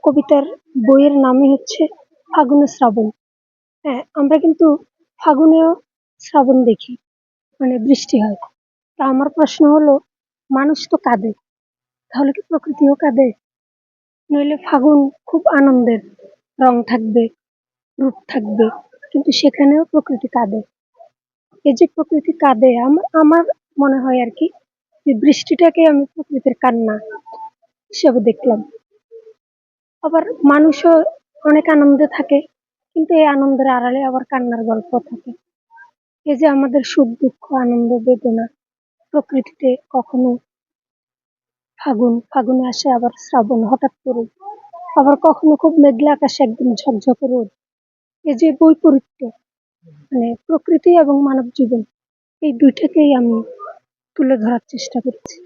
কবিতার বইয়ের নামই হচ্ছে ফাগুনে শ্রাবণ। হ্যাঁ, আমরা কিন্তু ফাগুনেও শ্রাবণ দেখি, মানে বৃষ্টি হয়। তা আমার প্রশ্ন হলো, মানুষ তো কাঁদে, তাহলে কি প্রকৃতিও কাঁদে? নইলে ফাগুন খুব আনন্দের, রং থাকবে, রূপ থাকবে, কিন্তু সেখানেও প্রকৃতি কাঁদে। এই যে প্রকৃতি কাঁদে, আমার মনে হয় আর কি, যে বৃষ্টিটাকে আমি প্রকৃতির কান্না হিসেবে দেখলাম। আবার মানুষও অনেক আনন্দে থাকে, কিন্তু এই আনন্দের আড়ালে আবার কান্নার গল্প থাকে। এই যে আমাদের সুখ দুঃখ আনন্দ বেদনা, প্রকৃতিতে কখনো ফাগুনে আসে, আবার শ্রাবণ হঠাৎ করে, আবার কখনো খুব মেঘলা আকাশে একদম ঝকঝকে রোদ। এই যে বৈপরীত্য, মানে প্রকৃতি এবং মানব জীবন, এই দুইটাকেই আমি তুলে ধরার চেষ্টা করছি।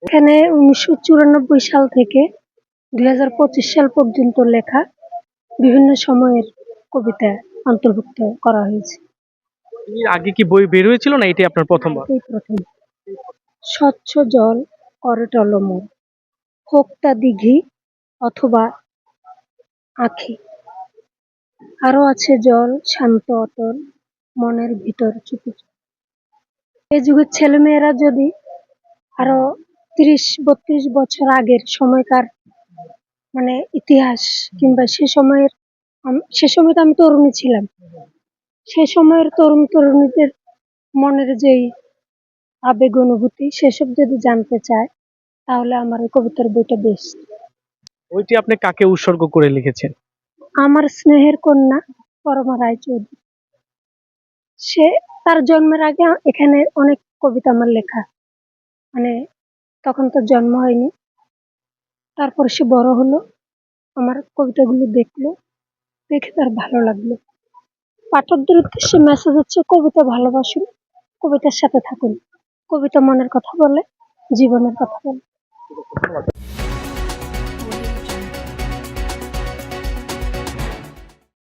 এখানে 1994 সাল থেকে 2025 সাল পর্যন্ত লেখা বিভিন্ন সময়ের কবিতা অন্তর্ভুক্ত করা হয়েছে। এর আগে কি বই বের হয়েছিল, না এটাই আপনার প্রথমবার? এই প্রথম। স্বচ্ছ জল করে টলমল, হোক তা দিঘি অথবা আখি, আরো আছে জল শান্ত অতল, মনের ভিতর চুপি চুপি। এই যুগের ছেলেমেয়েরা যদি আরো 30-32 বছর আগের সময়কার, মানে ইতিহাস, কিংবা সে সময় তো আমি তরুণী ছিলাম, সে সময়ের তরুণ তরুণীদের মনের যেই আবেগ অনুভূতি সেসব যদি জানতে চায়, তাহলে আমার এই কবিতার বইটা বেস্ট। বইটি আপনি কাকে উৎসর্গ করে লিখেছেন? আমার স্নেহের কন্যা পরমা রায়চৌধুরী। সে, তার জন্মের আগে এখানে অনেক কবিতা আমার লেখা, মানে তখন তার জন্ম হয়নি। তারপর সে বড় হলো, আমার কবিতাগুলো দেখলো, দেখে তার ভালো লাগলো। পাঠকদের উদ্দেশ্যে মেসেজ হচ্ছে, কবিতা ভালোবাসুন, কবিতার সাথে থাকুন। কবিতা মনের কথা বলে, জীবনের কথা বলে।